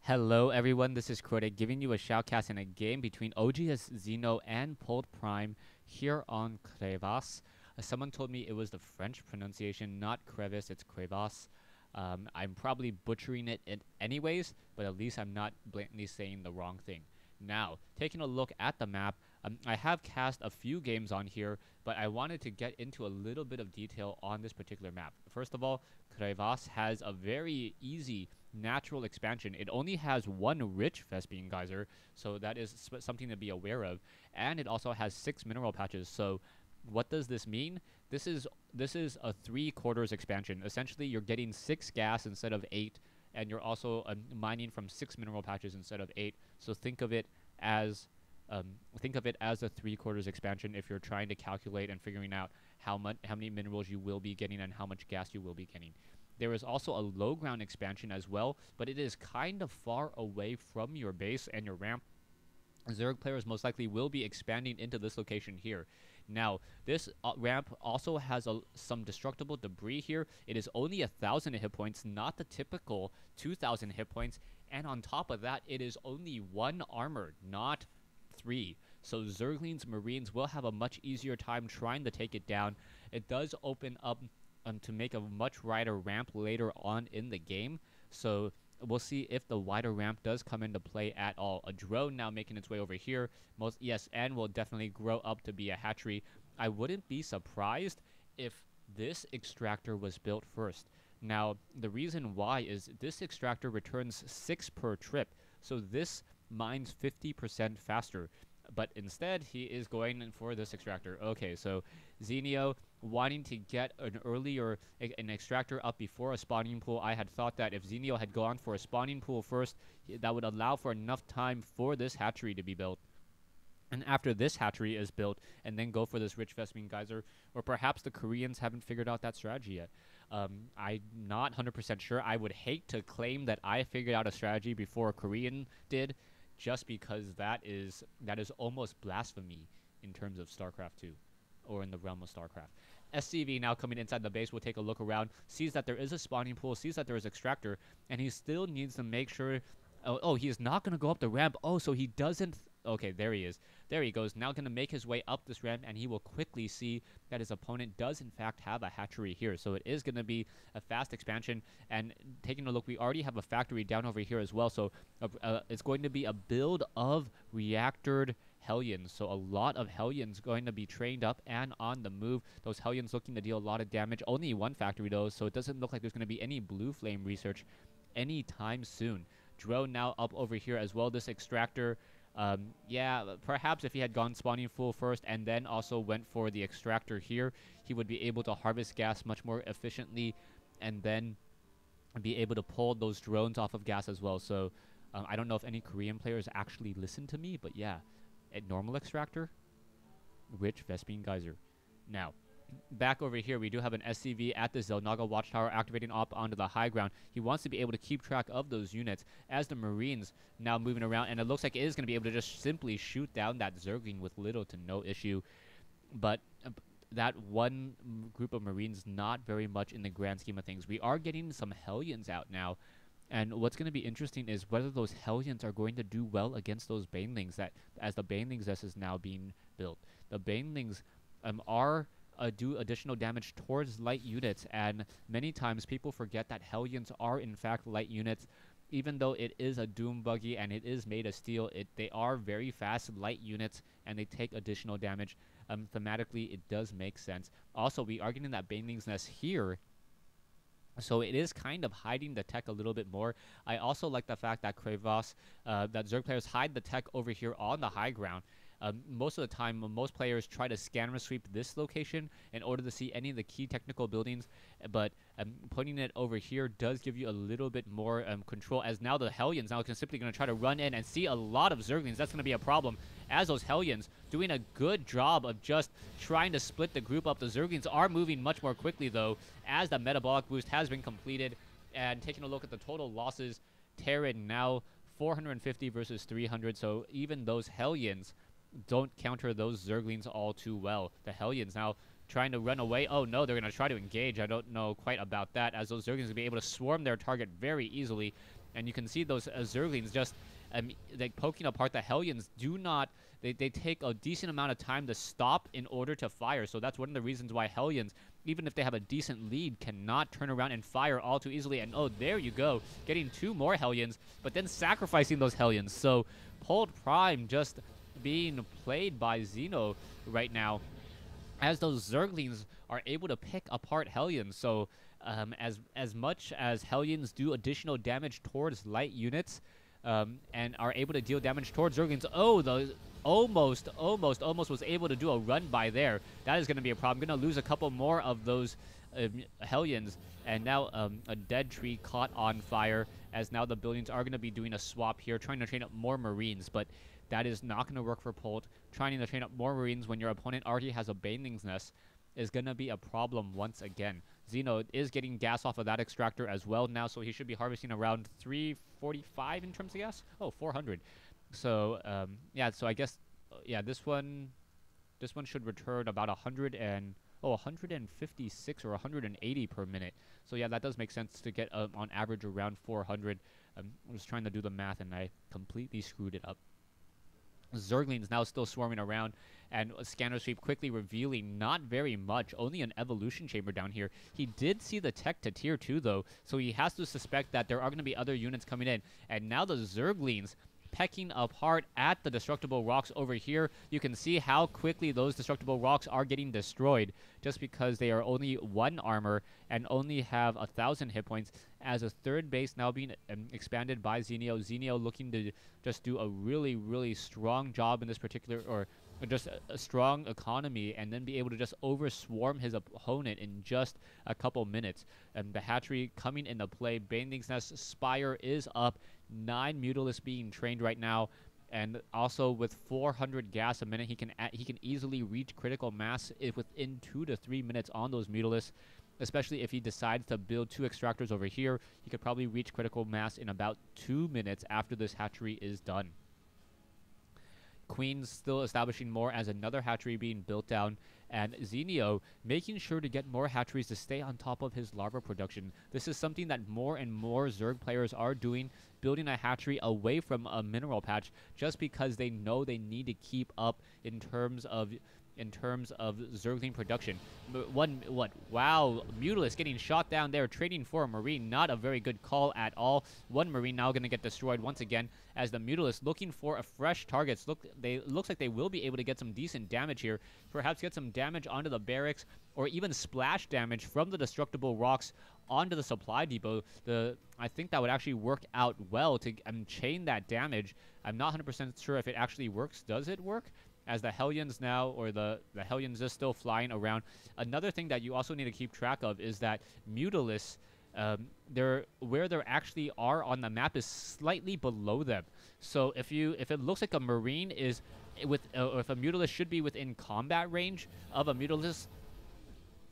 Hello everyone, this is Crota giving you a shoutcast in a game between oGs Zenio and Polt Prime here on Crevasse. Someone told me it was the French pronunciation, not Crevasse, it's Crevasse. I'm probably butchering it anyways, but at least I'm not blatantly saying the wrong thing. Now, taking a look at the map, I have cast a few games on here, but I wanted to get into a little bit of detail on this particular map. First of all, Crevasse has a very easy natural expansion. It only has one rich Vespene geyser, so that is something to be aware of. And it also has 6 mineral patches. So what does this mean? This is a 3/4 expansion. Essentially, you're getting 6 gas instead of 8, and you're also mining from 6 mineral patches instead of 8. So think of it as a 3/4 expansion if you're trying to calculate and figuring out how many minerals you will be getting and how much gas you will be getting. There is also a low ground expansion as well, but it is kind of far away from your base and your ramp. Zerg players most likely will be expanding into this location here. Now, this ramp also has some destructible debris here. It is only 1,000 hit points, not the typical 2,000 hit points. And on top of that, it is only 1 armor, not 3. So Zerglings Marines will have a much easier time trying to take it down. It does open up to make a much wider ramp later on in the game. So we'll see if the wider ramp does come into play at all. A drone now making its way over here. Yes, and will definitely grow up to be a hatchery. I wouldn't be surprised if this extractor was built first. Now, the reason why is this extractor returns 6 per trip. So this mines 50% faster. But instead, he is going in for this extractor. Okay, so Zenio wanting to get an extractor up before a spawning pool. I had thought that if Zenio had gone for a spawning pool first, that would allow for enough time for this hatchery to be built. And after this hatchery is built, and then go for this rich Vespene geyser, or perhaps the Koreans haven't figured out that strategy yet. I'm not 100% sure. I would hate to claim that I figured out a strategy before a Korean did, just because that is almost blasphemy in terms of StarCraft 2, or in the realm of StarCraft. SCV now coming inside the base will take a look around, sees that there is a spawning pool, sees that there is extractor, and he still needs to make sure. Oh, he is not going to go up the ramp. Oh, so he doesn't. Okay, there he is. There he goes. Now going to make his way up this ramp, and he will quickly see that his opponent does, in fact, have a hatchery here. So it is going to be a fast expansion. And taking a look, we already have a factory down over here as well. So it's going to be a build of reactored Hellions. So a lot of Hellions going to be trained up and on the move. Those Hellions looking to deal a lot of damage. Only one factory, though, so it doesn't look like there's going to be any blue flame research anytime soon. Drone now up over here as well. This extractor, yeah, perhaps if he had gone spawning full first and then also went for the extractor here, he would be able to harvest gas much more efficiently and then be able to pull those drones off of gas as well. So I don't know if any Korean players actually listen to me, but yeah, a normal extractor, rich Vespene geyser. Now, back over here, we do have an SCV at the Zelnaga Watchtower activating up onto the high ground. He wants to be able to keep track of those units as the Marines now moving around, and it looks like it is going to be able to just simply shoot down that Zergling with little to no issue. But that one group of Marines, not very much in the grand scheme of things. We are getting some Hellions out now, and what's going to be interesting is whether those Hellions are going to do well against those Banelings, that as the Banelings S is now being built. The Banelings do additional damage towards light units, and many times people forget that Hellions are in fact light units. Even though it is a Doom buggy and it is made of steel, they are very fast light units and they take additional damage. Thematically, it does make sense. Also, we are getting that Baneling's Nest here, so it is kind of hiding the tech a little bit more. I also like the fact that Crevasse, that Zerg players hide the tech over here on the high ground. Most of the time, most players try to scanner sweep this location in order to see any of the key technical buildings, but putting it over here does give you a little bit more control, as now the Hellions now are simply going to try to run in and see a lot of Zerglings. That's going to be a problem, as those Hellions doing a good job of just trying to split the group up. The Zerglings are moving much more quickly, though, as the metabolic boost has been completed. And taking a look at the total losses, Terran now 450 versus 300, so even those Hellions don't counter those Zerglings all too well. The Hellions now trying to run away. Oh no, they're going to try to engage. I don't know quite about that, as those Zerglings will be able to swarm their target very easily. And you can see those Zerglings just like poking apart the Hellions. They take a decent amount of time to stop in order to fire. So that's one of the reasons why Hellions, even if they have a decent lead, cannot turn around and fire all too easily. And oh, there you go, getting 2 more Hellions, but then sacrificing those Hellions. So Polt Prime just being played by Zenio right now, as those Zerglings are able to pick apart Hellions. So as much as Hellions do additional damage towards light units, and are able to deal damage towards Zerglings. Oh, the almost was able to do a run by there. That is going to be a problem. Going to lose a couple more of those Hellions. And now a dead tree caught on fire, as now the buildings are going to be doing a swap here, trying to train up more Marines. But that is not going to work for Polt. Trying to train up more Marines when your opponent already has a Baneling's Nest is going to be a problem once again. Zenio is getting gas off of that extractor as well now, so he should be harvesting around 345 in terms of gas. Oh, 400. So yeah, so I guess this one should return about 156 or 180 per minute. So yeah, that does make sense to get on average around 400. I was trying to do the math and I completely screwed it up. Zerglings now still swarming around, and Scanner Sweep quickly revealing not very much, only an evolution chamber down here. He did see the tech to tier 2 though, so he has to suspect that there are going to be other units coming in. And now the Zerglings pecking apart at the destructible rocks over here. You can see how quickly those destructible rocks are getting destroyed, just because they are only 1 armor and only have 1,000 hit points, as a third base now being expanded by Zenio. Zenio looking to just do a really strong job in this particular, or just a strong economy, and then be able to just over swarm his opponent in just a couple minutes. The hatchery coming into play. Baneling's Nest Spire is up. 9 Mutalisks being trained right now, and also with 400 gas a minute, he can easily reach critical mass within 2 to 3 minutes on those Mutalisks. Especially if he decides to build 2 extractors over here, he could probably reach critical mass in about 2 minutes after this hatchery is done. Queen's still establishing more, as another hatchery being built down, and Zenio making sure to get more hatcheries to stay on top of his larva production. This is something that more and more Zerg players are doing, building a hatchery away from a mineral patch, just because they know they need to keep up in terms of Zergling production. Wow, Mutalisk getting shot down there, trading for a Marine. Not a very good call at all. 1 Marine now going to get destroyed once again, as the Mutalisk looking for a fresh targets. Looks like they will be able to get some decent damage here. Perhaps get some damage onto the barracks, or even splash damage from the destructible rocks onto the supply depot. I think that would actually work out well to chain that damage. I'm not 100% sure if it actually works. Does it work? As the Hellions now, or the Hellions is still flying around. Another thing that you also need to keep track of is that Mutalisks, where they actually are on the map is slightly below them. So if it looks like a Marine is or if a Mutalisk should be within combat range of a Mutalisk,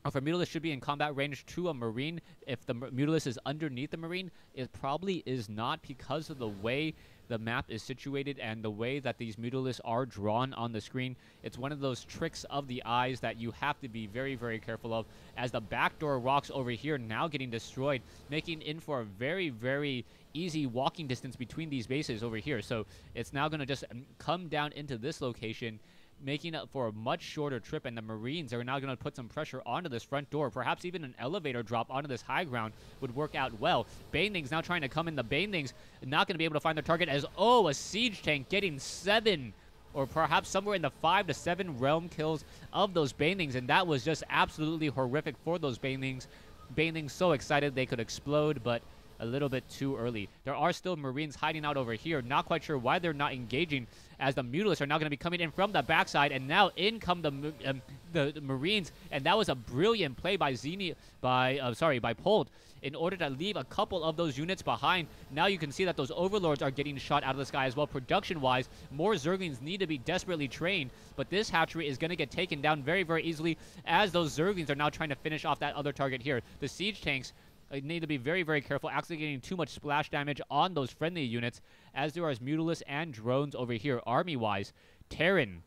or if a Mutalisk should be in combat range to a Marine, if the Mutalisk is underneath the Marine, it probably is not, because of the way the map is situated and the way that these Mutalisks are drawn on the screen. It's one of those tricks of the eyes that you have to be very careful of, as the backdoor rocks over here now getting destroyed, making in for a very easy walking distance between these bases over here. So it's now going to just come down into this location, making up for a much shorter trip, and the Marines are now going to put some pressure onto this front door. Perhaps even an elevator drop onto this high ground would work out well. Banelings now trying to come in. The Banelings not going to be able to find their target, as a siege tank getting 7, or perhaps somewhere in the 5 to 7 realm kills of those Banelings, and that was just absolutely horrific for those Banelings. Banelings so excited they could explode, but a little bit too early. There are still Marines hiding out over here. Not quite sure why they're not engaging, as the Mutalisks are now going to be coming in from the backside, and now in come the Marines, and that was a brilliant play by by Polt, in order to leave a couple of those units behind. Now you can see that those Overlords are getting shot out of the sky as well. Production-wise, more Zerglings need to be desperately trained, but this hatchery is going to get taken down very really as those Zerglings are now trying to finish off that other target here. The siege tanks need to be very careful, actually getting too much splash damage on those friendly units, as there are Mutalisks and drones over here. Army-wise, Terran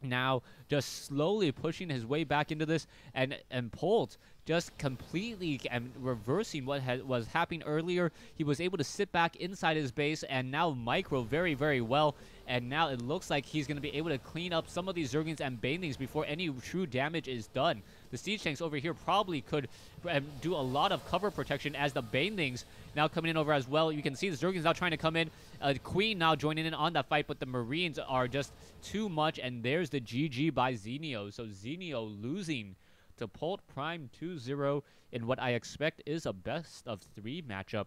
now just slowly pushing his way back into this, and Polt just completely reversing what was happening earlier. He was able to sit back inside his base and now micro very, very well. And now it looks like he's going to be able to clean up some of these Zerglings and Banelings before any true damage is done. The Siege Tanks over here probably could do a lot of cover protection as the Banelings now coming in over as well. You can see the Zerglings now trying to come in. Queen now joining in on that fight, but the Marines are just too much. And there's the GG by Zenio. So Zenio losing to Polt Prime 2-0 in what I expect is a best-of-3 matchup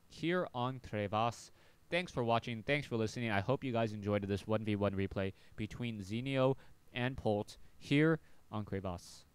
here on Crevasse. Thanks for watching. Thanks for listening. I hope you guys enjoyed this 1v1 replay between Zenio and Polt here on Crevasse.